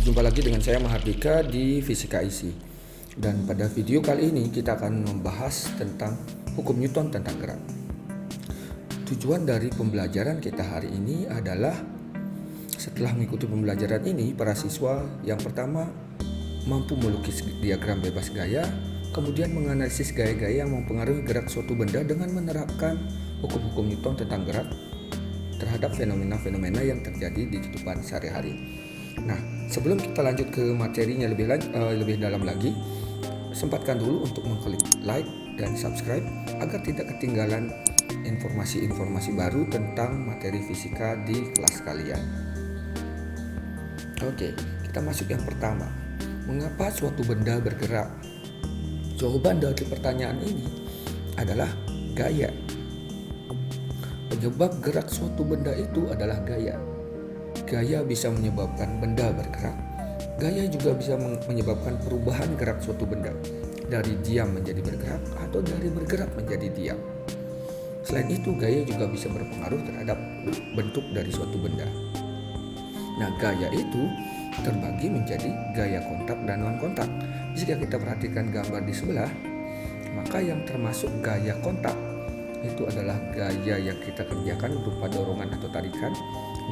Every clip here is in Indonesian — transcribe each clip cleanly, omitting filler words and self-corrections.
Jumpa lagi dengan saya Mahardika di Fisika Isi. Dan pada video kali ini kita akan membahas tentang hukum Newton tentang gerak. Tujuan dari pembelajaran kita hari ini adalah setelah mengikuti pembelajaran ini, para siswa yang pertama mampu melukis diagram bebas gaya, kemudian menganalisis gaya-gaya yang mempengaruhi gerak suatu benda dengan menerapkan hukum-hukum Newton tentang gerak terhadap fenomena-fenomena yang terjadi di kehidupan sehari-hari. Nah, sebelum kita lanjut ke materinya lebih dalam lagi, sempatkan dulu untuk mengklik like dan subscribe agar tidak ketinggalan informasi-informasi baru tentang materi fisika di kelas kalian. Oke, kita masuk yang pertama. Mengapa suatu benda bergerak? Jawaban dari pertanyaan ini adalah gaya. Penyebab gerak suatu benda itu adalah gaya. Gaya bisa menyebabkan benda bergerak. Gaya juga bisa menyebabkan perubahan gerak suatu benda dari diam menjadi bergerak atau dari bergerak menjadi diam. Selain itu, gaya juga bisa berpengaruh terhadap bentuk dari suatu benda. Nah, gaya itu terbagi menjadi gaya kontak dan non-kontak. Jika kita perhatikan gambar di sebelah, maka yang termasuk gaya kontak itu adalah gaya yang kita kerjakan berupa dorongan atau tarikan,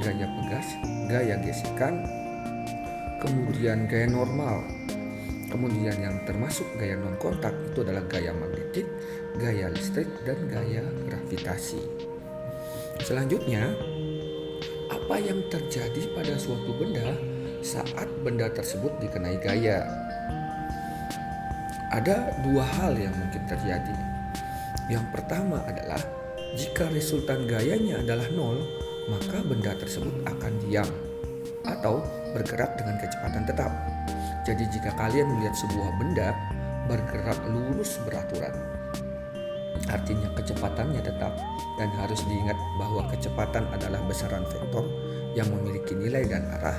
gaya pegas, gaya gesekan, kemudian gaya normal. Kemudian yang termasuk gaya non-kontak itu adalah gaya magnetik, gaya listrik, dan gaya gravitasi. Selanjutnya, apa yang terjadi pada suatu benda saat benda tersebut dikenai gaya? Ada dua hal yang mungkin terjadi. Yang pertama adalah jika resultan gayanya adalah nol, maka benda tersebut akan diam atau bergerak dengan kecepatan tetap. Jadi jika kalian melihat sebuah benda bergerak lurus beraturan, artinya kecepatannya tetap, dan harus diingat bahwa kecepatan adalah besaran vektor yang memiliki nilai dan arah.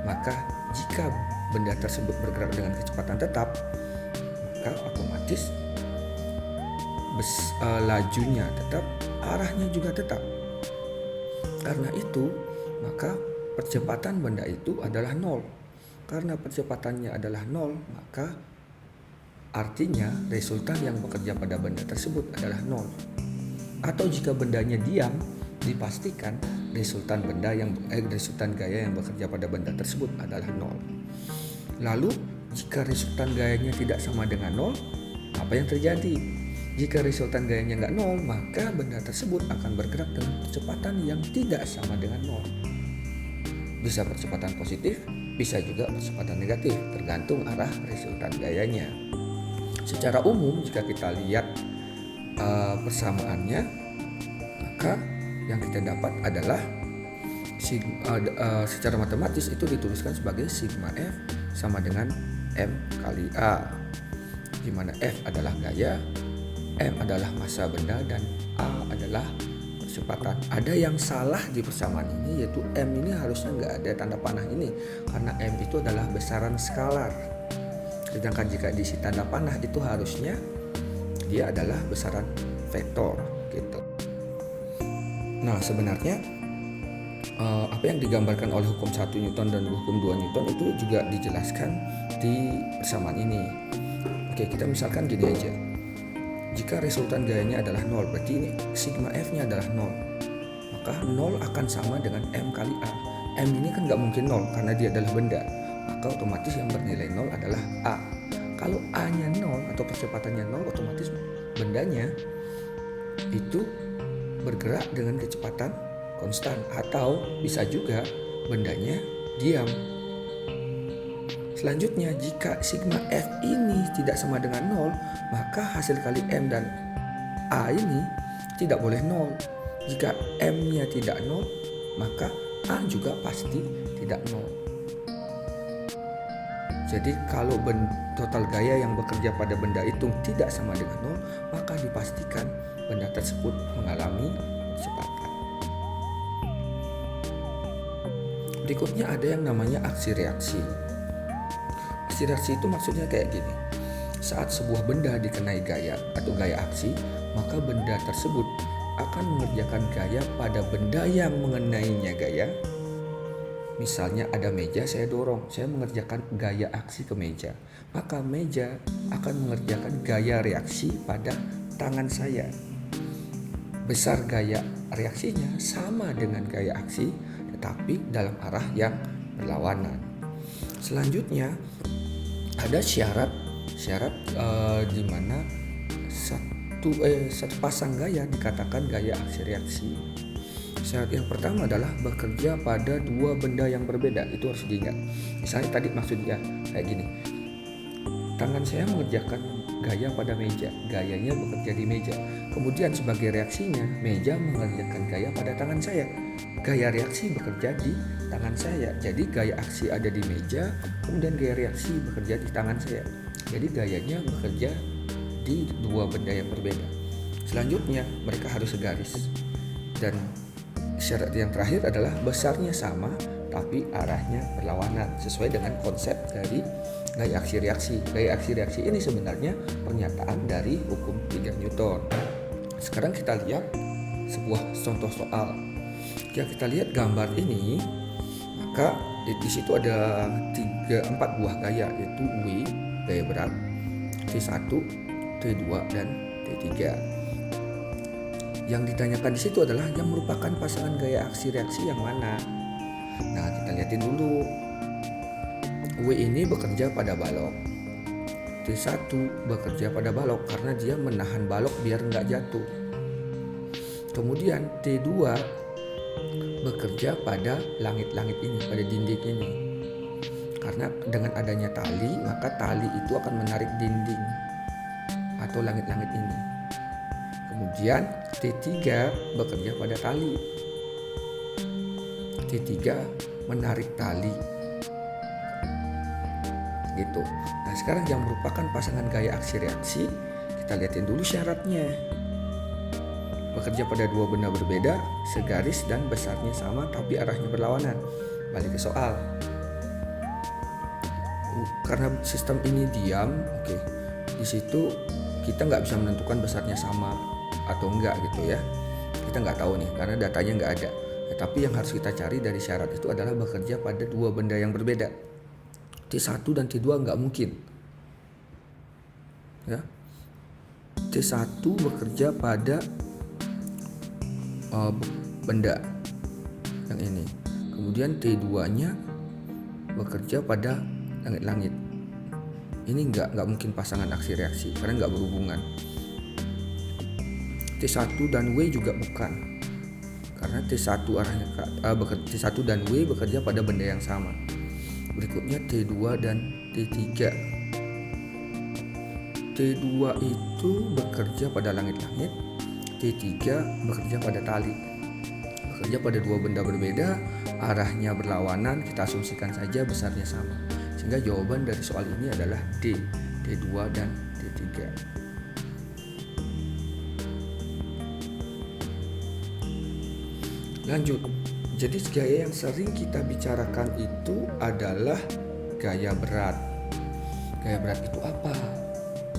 Maka jika benda tersebut bergerak dengan kecepatan tetap, maka otomatis lajunya tetap, arahnya juga tetap. Karena itu, maka percepatan benda itu adalah nol. Karena percepatannya adalah nol, maka artinya resultan yang bekerja pada benda tersebut adalah nol. Atau jika bendanya diam, dipastikan resultan gaya yang bekerja pada benda tersebut adalah nol. Lalu, jika resultan gayanya tidak sama dengan nol, apa yang terjadi? Jika resultan gayanya nggak nol, maka benda tersebut akan bergerak dengan percepatan yang tidak sama dengan nol. Bisa percepatan positif, bisa juga percepatan negatif, tergantung arah resultan gayanya. Secara umum, jika kita lihat persamaannya, maka yang kita dapat adalah secara matematis itu dituliskan sebagai sigma F sama dengan M kali A, di mana F adalah gaya, M adalah massa benda, dan A adalah percepatan. Ada yang salah di persamaan ini, yaitu M ini harusnya nggak ada tanda panah ini, karena M itu adalah besaran skalar. Sedangkan jika diisi tanda panah itu harusnya dia adalah besaran vektor gitu. Nah, sebenarnya apa yang digambarkan oleh hukum 1 Newton dan hukum 2 Newton itu juga dijelaskan di persamaan ini. Oke, kita misalkan gini aja. Jika resultan gayanya adalah 0, berarti ini sigma F-nya adalah 0. Maka 0 akan sama dengan M kali A. M ini kan nggak mungkin 0 karena dia adalah benda. Maka otomatis yang bernilai 0 adalah A. Kalau A-nya 0 atau percepatannya 0, otomatis bendanya itu bergerak dengan kecepatan konstan. Atau bisa juga bendanya diam. Selanjutnya, jika sigma F ini tidak sama dengan 0, maka hasil kali M dan A ini tidak boleh 0. Jika M-nya tidak 0, maka A juga pasti tidak 0. Jadi kalau total gaya yang bekerja pada benda itu tidak sama dengan 0, maka dipastikan benda tersebut mengalami percepatan. Berikutnya ada yang namanya aksi reaksi. Aksi reaksi itu maksudnya kayak gini. Saat sebuah benda dikenai gaya atau gaya aksi, maka benda tersebut akan mengerjakan gaya pada benda yang mengenainya gaya Misalnya ada meja, saya dorong, saya mengerjakan gaya aksi ke meja. Maka meja akan mengerjakan gaya reaksi pada tangan saya. Besar gaya reaksinya sama dengan gaya aksi, tetapi dalam arah yang berlawanan. Selanjutnya ada syarat di mana satu pasang gaya dikatakan gaya aksi reaksi. Syarat yang pertama adalah bekerja pada dua benda yang berbeda. Itu harus diingat. Misalnya tadi maksudnya kayak gini. Tangan saya mengerjakan gaya pada meja, gayanya bekerja di meja. Kemudian sebagai reaksinya, meja mengerjakan gaya pada tangan saya. Gaya reaksi bekerja di tangan saya. Jadi gaya aksi ada di meja, kemudian gaya reaksi bekerja di tangan saya. Jadi gayanya bekerja di dua benda yang berbeda. Selanjutnya mereka harus segaris. Dan syarat yang terakhir adalah besarnya sama tapi arahnya berlawanan sesuai dengan konsep dari gaya aksi reaksi. Gaya aksi reaksi ini sebenarnya pernyataan dari hukum 3 Newton. Sekarang kita lihat sebuah contoh soal. Jika kita lihat gambar ini, maka di situ ada 4 buah gaya, yaitu W, gaya berat, T1, T2 dan T3. Yang ditanyakan di situ adalah yang merupakan pasangan gaya aksi reaksi yang mana. Nah, kita lihatin dulu. W ini bekerja pada balok. T1 bekerja pada balok karena dia menahan balok biar nggak jatuh. Kemudian T2 bekerja pada langit-langit ini, pada dinding ini. Karena dengan adanya tali, maka tali itu akan menarik dinding atau langit-langit ini. Kemudian T3 bekerja pada tali. T3 menarik tali. Gitu. Nah, sekarang yang merupakan pasangan gaya aksi reaksi, kita lihatin dulu syaratnya. Bekerja pada dua benda berbeda, segaris dan besarnya sama tapi arahnya berlawanan. Balik ke soal. Karena sistem ini diam, di situ kita nggak bisa menentukan besarnya sama atau enggak gitu ya. Kita nggak tahu nih karena datanya nggak ada. Tapi yang harus kita cari dari syarat itu adalah bekerja pada dua benda yang berbeda. T1 dan T2 nggak mungkin. Ya. T1 bekerja pada benda yang ini. Kemudian T2-nya bekerja pada langit-langit. Ini nggak mungkin pasangan aksi reaksi karena nggak berhubungan. T1 dan W juga bukan. Karena T1 arahnya T1 dan W bekerja pada benda yang sama. Berikutnya T2 dan T3. T2 itu bekerja pada langit-langit, T3 bekerja pada tali. Bekerja pada dua benda berbeda, arahnya berlawanan, kita asumsikan saja besarnya sama. Sehingga jawaban dari soal ini adalah D, T2 dan T3. Lanjut, jadi gaya yang sering kita bicarakan itu adalah gaya berat. Gaya berat itu apa?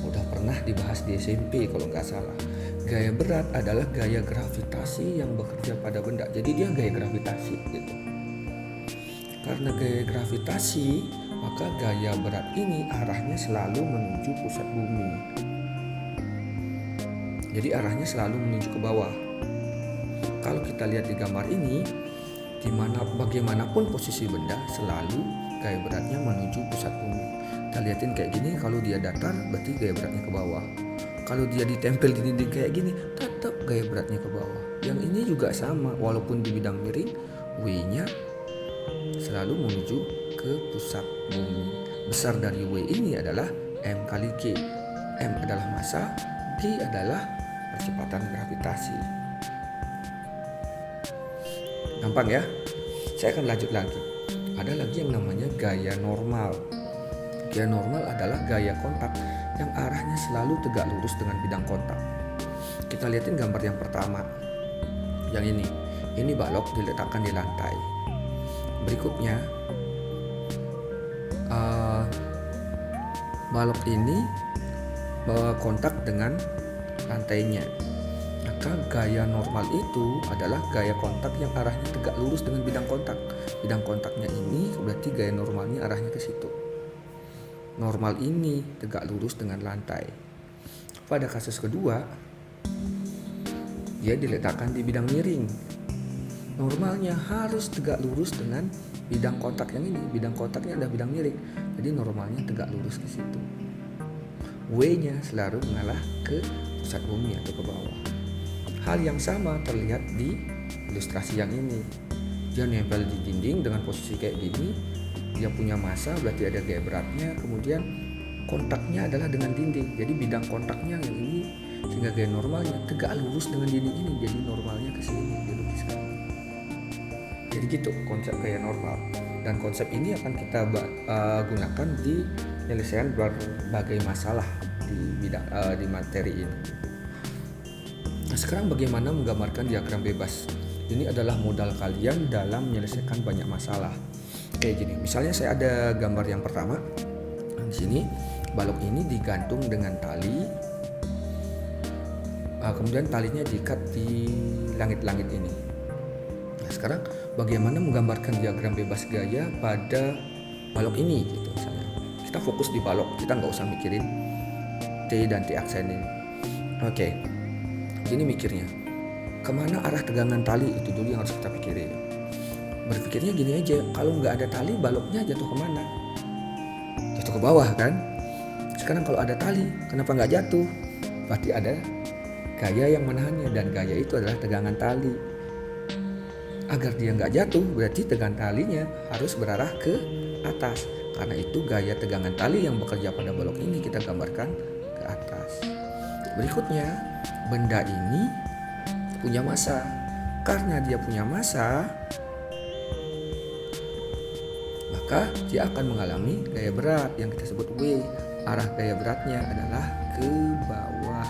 Udah pernah dibahas di SMP kalau nggak salah. Gaya berat adalah gaya gravitasi yang bekerja pada benda. Jadi dia gaya gravitasi gitu. Karena gaya gravitasi, maka gaya berat ini arahnya selalu menuju pusat bumi. Jadi arahnya selalu menuju ke bawah. Kalau kita lihat di gambar ini, bagaimanapun posisi benda, selalu gaya beratnya menuju pusat bumi. Kita lihatin kayak gini, kalau dia datar berarti gaya beratnya ke bawah. Kalau dia ditempel di dinding kayak gini, tetap gaya beratnya ke bawah. Yang ini juga sama, walaupun di bidang miring, W-nya selalu menuju ke pusat bumi. Besar dari W ini adalah M kali G. M adalah massa, G adalah percepatan gravitasi. Gampang ya? Saya akan lanjut lagi. Ada lagi yang namanya gaya normal. Gaya normal adalah gaya kontak yang arahnya selalu tegak lurus dengan bidang kontak. Kita lihatin gambar yang pertama. Yang ini. Ini balok diletakkan di lantai. Berikutnya, balok ini kontak dengan lantainya. Nah, Maka gaya normal itu adalah gaya kontak yang arahnya tegak lurus dengan bidang kontak. Bidang kontaknya ini berarti gaya normalnya arahnya ke situ. Normal ini tegak lurus dengan lantai. Pada kasus kedua, dia diletakkan di bidang miring. Normalnya harus tegak lurus dengan bidang kontak yang ini. Bidang kontaknya adalah bidang miring. Jadi normalnya tegak lurus ke situ. W-nya selalu mengalah ke pusat bumi atau ke bawah. Hal yang sama terlihat di ilustrasi yang ini. Dia nempel di dinding dengan posisi kayak gini. Dia punya massa, berarti ada gaya beratnya. Kemudian kontaknya adalah dengan dinding. Jadi bidang kontaknya yang ini, sehingga gaya normalnya tegak lurus dengan dinding ini. Jadi normalnya ke sini, dilukiskan. Jadi gitu konsep gaya normal. Dan konsep ini akan kita gunakan di penyelesaian berbagai masalah di materi ini. Nah, sekarang bagaimana menggambarkan diagram bebas? Ini adalah modal kalian dalam menyelesaikan banyak masalah. Kayak gini, misalnya saya ada gambar yang pertama. Di sini balok ini digantung dengan tali. Kemudian talinya diikat di langit-langit ini. Nah, sekarang bagaimana menggambarkan diagram bebas gaya pada balok ini gitu misalnya. Kita fokus di balok, kita nggak usah mikirin T dan T aksen ini. Oke. Gini mikirnya, kemana arah tegangan tali itu dulu yang harus kita pikirin. Berpikirnya gini aja, kalau nggak ada tali baloknya jatuh kemana? Jatuh ke bawah kan? Sekarang kalau ada tali, kenapa nggak jatuh? Pasti ada gaya yang menahannya, dan gaya itu adalah tegangan tali. Agar dia nggak jatuh, berarti tegangan talinya harus berarah ke atas. Karena itu gaya tegangan tali yang bekerja pada balok ini kita gambarkan ke atas. Berikutnya, benda ini punya massa. Karena dia punya massa, maka dia akan mengalami gaya berat yang kita sebut W. Arah gaya beratnya adalah ke bawah.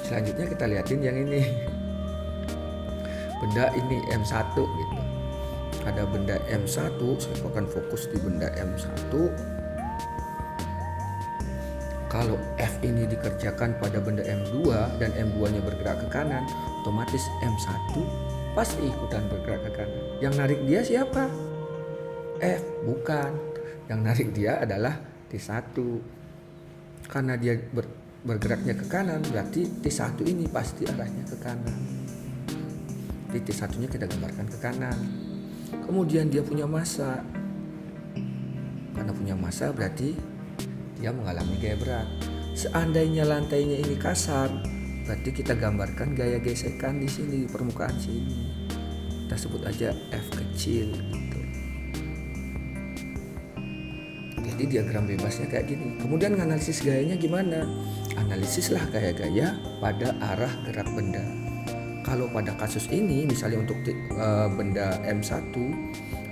Selanjutnya kita lihatin yang ini. Benda ini M1 gitu. Ada benda M1, saya akan fokus di benda M1. Kalau F ini dikerjakan pada benda M2 dan M2-nya bergerak ke kanan, otomatis M1 pasti ikutan bergerak ke kanan. Yang narik dia siapa? F, bukan. Yang narik dia adalah T1. Karena dia bergeraknya ke kanan, berarti T1 ini pasti arahnya ke kanan. Jadi T1-nya kita gambarkan ke kanan. Kemudian dia punya massa. Karena punya massa berarti dia mengalami gaya berat. Seandainya lantainya ini kasar, berarti kita gambarkan gaya gesekan di sini, di permukaan sini. Kita sebut aja F kecil gitu. Jadi diagram bebasnya kayak gini. Kemudian analisis gayanya gimana? Analisislah gaya-gaya pada arah gerak benda. Kalau pada kasus ini, misalnya untuk benda M1,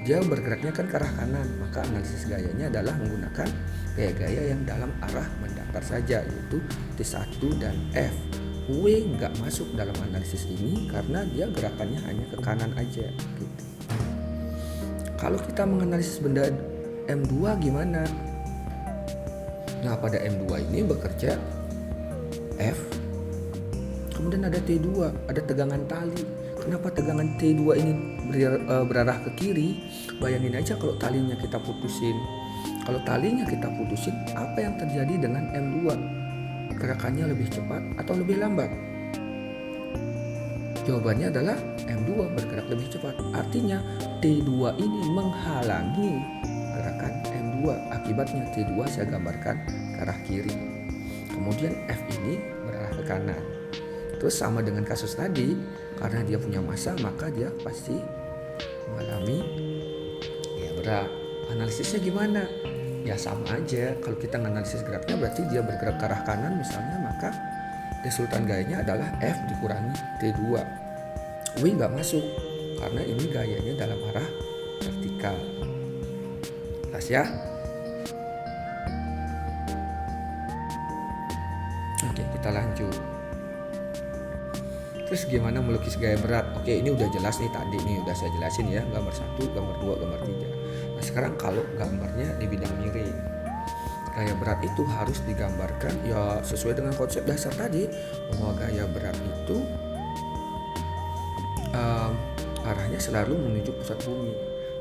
dia bergeraknya kan ke arah kanan, maka analisis gayanya adalah menggunakan gaya-gaya yang dalam arah mendatar saja, yaitu T1 dan F. W nggak masuk dalam analisis ini karena dia gerakannya hanya ke kanan aja gitu. Kalau kita menganalisis benda M2 gimana? Nah, pada M2 ini bekerja F, kemudian ada T2, ada tegangan tali. Kenapa tegangan T2 ini berarah ke kiri? Bayangin aja kalau talinya kita putusin. Kalau talinya kita putusin, apa yang terjadi dengan M2? Gerakannya lebih cepat atau lebih lambat? Jawabannya adalah M2 bergerak lebih cepat. Artinya T2 ini menghalangi gerakan M2. Akibatnya T2 saya gambarkan ke arah kiri. Kemudian F ini berarah ke kanan. Terus sama dengan kasus tadi, karena dia punya massa maka dia pasti mengalami gaya berat. Analisisnya gimana? Ya sama aja. Kalau kita menganalisis geraknya berarti dia bergerak ke arah kanan misalnya, maka resultan gayanya adalah F dikurangi T2. W nggak masuk karena ini gayanya dalam arah vertikal. Jelas ya? Oke, kita lanjut. Terus gimana melukis gaya berat? Oke, ini udah jelas nih tadi nih udah saya jelasin ya, gambar 1, gambar 2, gambar 3. Nah, sekarang kalau gambarnya di bidang miring. gaya berat itu harus digambarkan ya sesuai dengan konsep dasar tadi, bahwa gaya berat itu arahnya selalu menuju pusat bumi.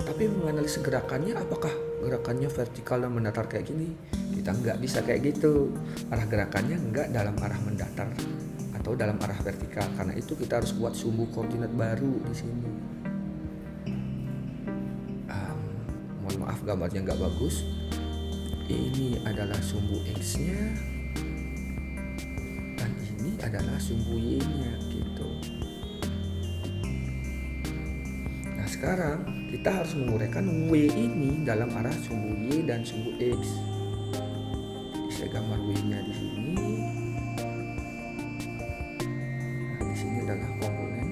Tapi menganalisis gerakannya, apakah gerakannya vertikal dan mendatar kayak gini? Kita nggak bisa kayak gitu. Arah gerakannya nggak dalam arah mendatar atau dalam arah vertikal. Karena itu kita harus buat sumbu koordinat baru di sini. Mohon maaf gambarnya nggak bagus. Ini adalah sumbu X-nya dan ini adalah sumbu Y-nya gitu. Nah sekarang kita harus menguraikan W ini dalam arah sumbu Y dan sumbu X. Jadi saya gambar W-nya di sini. Nah, di sini adalah komponen.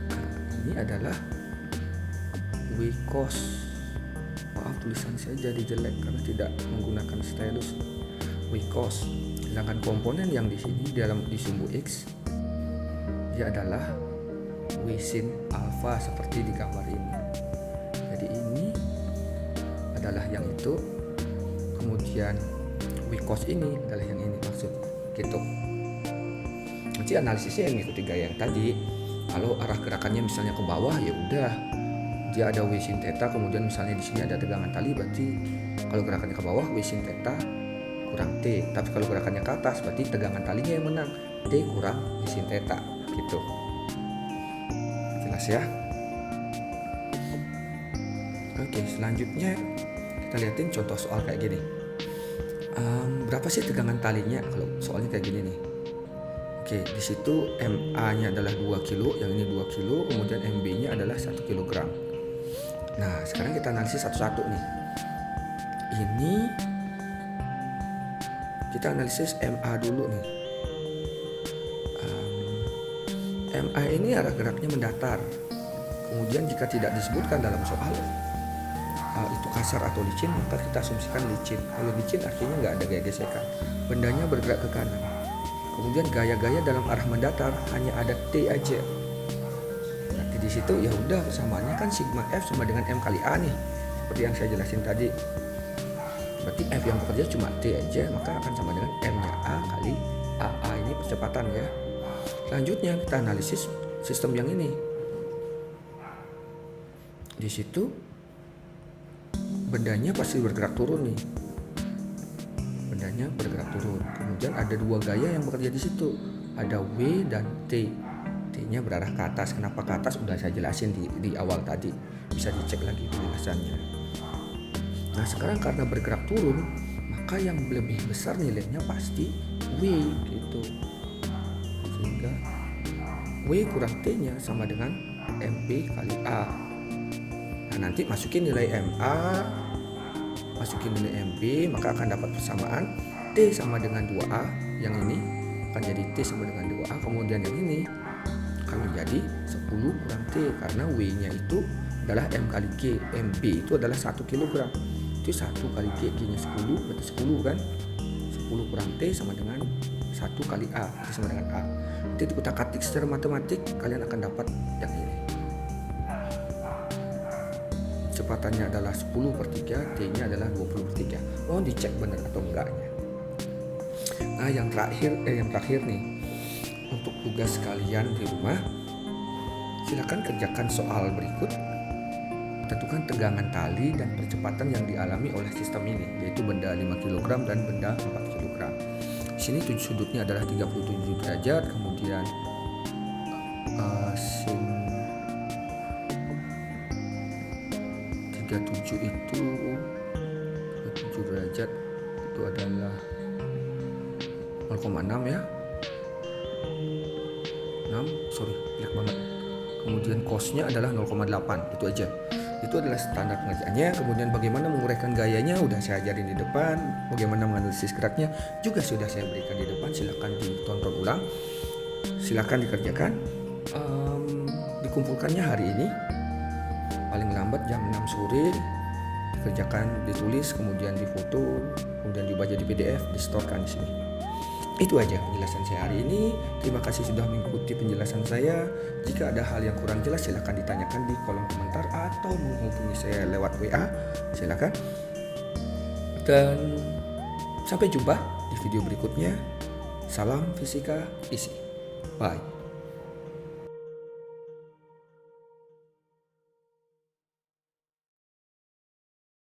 Nah, ini adalah W cos. Maaf tulisan saya jadi jelek karena tidak menggunakan stylus. W cos. Sedangkan komponen yang di sini di sumbu X dia adalah W sin alfa seperti di gambar ini. Jadi ini adalah yang itu, kemudian W cos ini adalah yang ini maksud gitu. Nanti analisisnya yang mengikuti gaya yang tadi. Kalau arah gerakannya misalnya ke bawah ya udah dia ada W sin theta, kemudian misalnya di sini ada tegangan tali, berarti kalau gerakannya ke bawah W sin theta kurang T. Tapi kalau gerakannya ke atas berarti tegangan talinya yang menang, T kurang W sin theta gitu. Jelas ya? Oke, selanjutnya kita lihatin contoh soal kayak gini. Berapa sih tegangan talinya kalau soalnya kayak gini nih? Oke, di situ MA-nya adalah 2 kilo, yang ini 2 kilo, kemudian MB-nya adalah 1 kilogram. Nah, sekarang kita analisis satu-satu nih. Ini kita analisis MA dulu nih. MA ini arah geraknya mendatar. Kemudian jika tidak disebutkan dalam soal itu kasar atau licin, maka kita asumsikan licin. Kalau licin artinya nggak ada gaya gesekan. Bendanya bergerak ke kanan. Kemudian gaya-gaya dalam arah mendatar hanya ada T aja. Berarti di situ ya udah persamaannya kan sigma F sama dengan M kali A nih. Seperti yang saya jelasin tadi. Berarti F yang bekerja cuma T aja, maka akan sama dengan M-nya A kali AA ini percepatan ya. Selanjutnya kita analisis sistem yang ini. Di situ bendanya pasti bergerak turun nih. Bendanya bergerak turun. Kemudian ada dua gaya yang bekerja di situ. Ada W dan T. T-nya berarah ke atas. Kenapa ke atas? Udah saya jelasin di awal tadi. Bisa dicek lagi penjelasannya. Nah sekarang karena bergerak turun, maka yang lebih besar nilainya pasti W gitu. Sehingga W kurang T-nya sama dengan MP kali A. Nah nanti masukin nilai MA, masukin nilai MB, maka akan dapat persamaan T sama dengan 2A. Yang ini akan jadi T sama dengan 2A. Kemudian yang ini akan menjadi 10 kurang T, karena W-nya itu adalah M kali G. MB itu adalah 1 kg. Itu 1 kali G, G-nya 10, berarti 10 kan. 10 kurang T sama dengan 1 kali A, T sama dengan A. Nanti dikutak-atik secara matematik, kalian akan dapat yang ini. Kecepatannya adalah 10/3, T-nya adalah 20/3. Mohon dicek benar atau enggaknya. Nah, yang terakhir nih. Untuk tugas kalian di rumah, silakan kerjakan soal berikut. Tentukan tegangan tali dan percepatan yang dialami oleh sistem ini, yaitu benda 5 kg dan benda 4 kg. Di sini sudutnya adalah 37 derajat, kemudian sin 37 itu 37 derajat itu adalah 0,6 ya. 6, jelek banget. Kemudian cosnya adalah 0,8, itu aja. Itu adalah standar pengerjaannya. Kemudian bagaimana menguraikan gayanya udah saya ajarin di depan. Bagaimana menganalisis geraknya juga sudah saya berikan di depan. Silakan ditonton ulang. Silakan dikerjakan. Dikumpulkannya hari ini. Paling lambat jam 6 sore. Dikerjakan, ditulis, kemudian difoto, kemudian dibaca di PDF, distorkan di sini. Itu aja penjelasan saya hari ini. Terima kasih sudah mengikuti penjelasan saya. Jika ada hal yang kurang jelas silakan ditanyakan di kolom komentar atau menghubungi saya lewat WA. Silakan. Dan sampai jumpa di video berikutnya. Salam fisika isi. Bye.